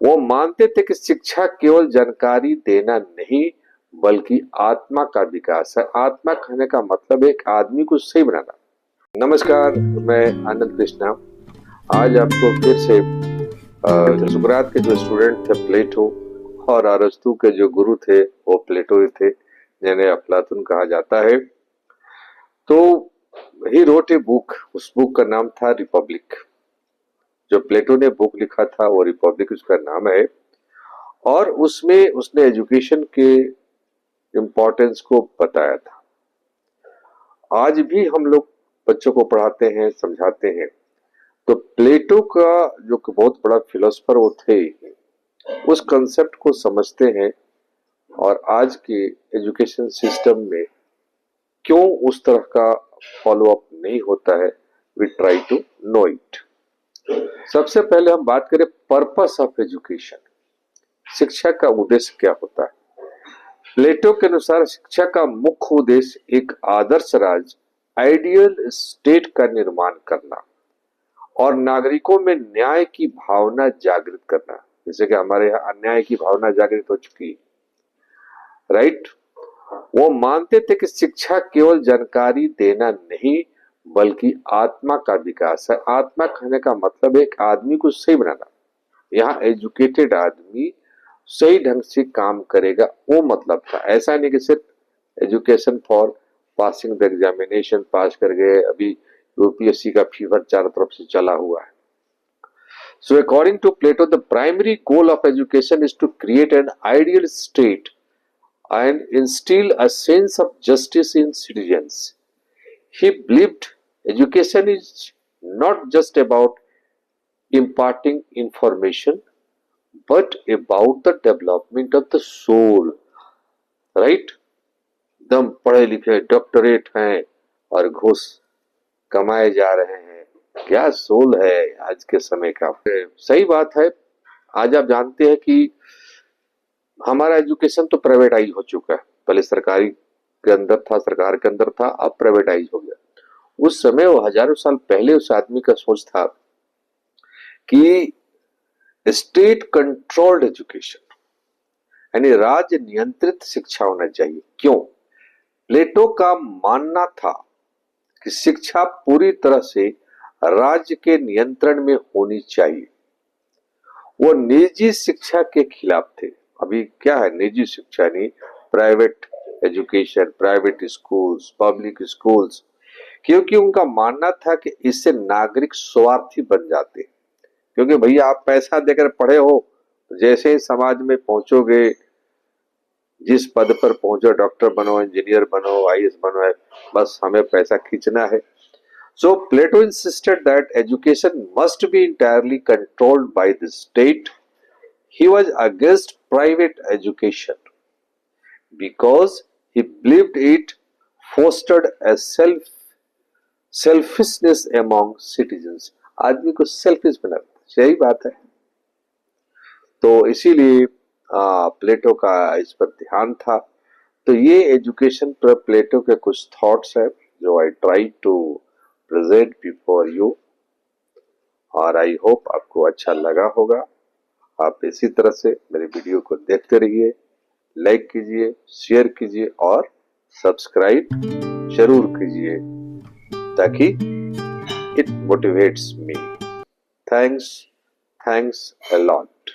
वो मानते थे कि शिक्षा केवल जानकारी देना नहीं बल्कि आत्मा का विकास है। आत्मा कहने का मतलब एक आदमी को सही बनाना। नमस्कार, मैं आनंद कृष्णा। आज आपको फिर से सुकरात के जो स्टूडेंट थे प्लेटो और अरस्तु के जो गुरु थे वो प्लेटो ही थे, जिन्हें अफलातून कहा जाता है। तो ही रोट ए बुक, उस बुक का नाम था रिपब्लिक। जो प्लेटो ने बुक लिखा था वो रिपब्लिक उसका नाम है। और उसमें उसने एजुकेशन के इम्पोर्टेंस को बताया था। आज भी हम लोग बच्चों को पढ़ाते हैं, समझाते हैं। तो प्लेटो का जो कि बहुत बड़ा फिलोसफर वो थे, उस कंसेप्ट को समझते हैं और आज के एजुकेशन सिस्टम में क्यों उस तरह का फॉलो अप नहीं होता है, we try to know it. सबसे पहले हम बात करें पर्पस ऑफ एजुकेशन। शिक्षा का उद्देश्य क्या होता है? प्लेटो के अनुसार शिक्षा का मुख्य उद्देश्य एक आदर्श राज्य, आइडियल स्टेट का निर्माण करना और नागरिकों में न्याय की भावना जागृत करना। जैसे कि हमारे यहाँ अन्याय की भावना जागृत हो चुकी है, राइट। वो मानते थे कि शिक्षा केवल जानकारी देना नहीं बल्कि आत्मा का विकास है। आत्मा कहने का मतलब एक आदमी को सही बनाना। यहाँ एजुकेटेड आदमी सही ढंग से काम करेगा, वो मतलब था। ऐसा नहीं कि सिर्फ education for passing the examination, pass कर गए। अभी यूपीएससी का फीवर चारों तरफ से चला हुआ है। So according to Plato, the primary goal of education is to create an ideal state and instill a sense of justice in citizens. He believed education is not just about imparting information but about the development of the soul, right? एकदम पढ़े लिखे doctorate हैं और घूस कमाए जा रहे हैं, क्या सोल है आज के समय का। सही बात है। आज आप जानते हैं कि हमारा एजुकेशन तो प्राइवेटाइज हो चुका है। पहले सरकारी के अंदर था, सरकार के अंदर था, अब प्राइवेटाइज हो गया। उस समय वो हजारों साल पहले उस आदमी का सोच था कि स्टेट कंट्रोल्ड एजुकेशन, यानी राज्य नियंत्रित शिक्षा होना चाहिए। क्यों? प्लेटो का मानना था कि शिक्षा पूरी तरह से राज्य के नियंत्रण में होनी चाहिए। वो निजी शिक्षा के खिलाफ थे। अभी क्या है निजी शिक्षा? नहीं, private education, private schools, public schools. क्योंकि उनका मानना था कि इससे नागरिक स्वार्थी बन जाते। क्योंकि भैया आप पैसा देकर पढ़े हो, जैसे ही समाज में पहुंचोगे, जिस पद पर पहुंचो, डॉक्टर बनो, इंजीनियर बनो, आईएएस बनो, बस हमें पैसा खींचना है। So Plato insisted that education must be entirely controlled by the state. He was against private education because he believed it fostered a selfishness among citizens. आदमी को सेल्फिश बनाता, सही बात है। तो इसीलिए प्लेटो का इस पर ध्यान था। तो ये एजुकेशन पर प्लेटो के कुछ थॉट्स है जो I try to present before you, और आई होप आपको अच्छा लगा होगा। आप इसी तरह से मेरे वीडियो को देखते रहिए, लाइक कीजिए, शेयर कीजिए और सब्सक्राइब जरूर कीजिए ताकि it motivates me. Thanks a lot.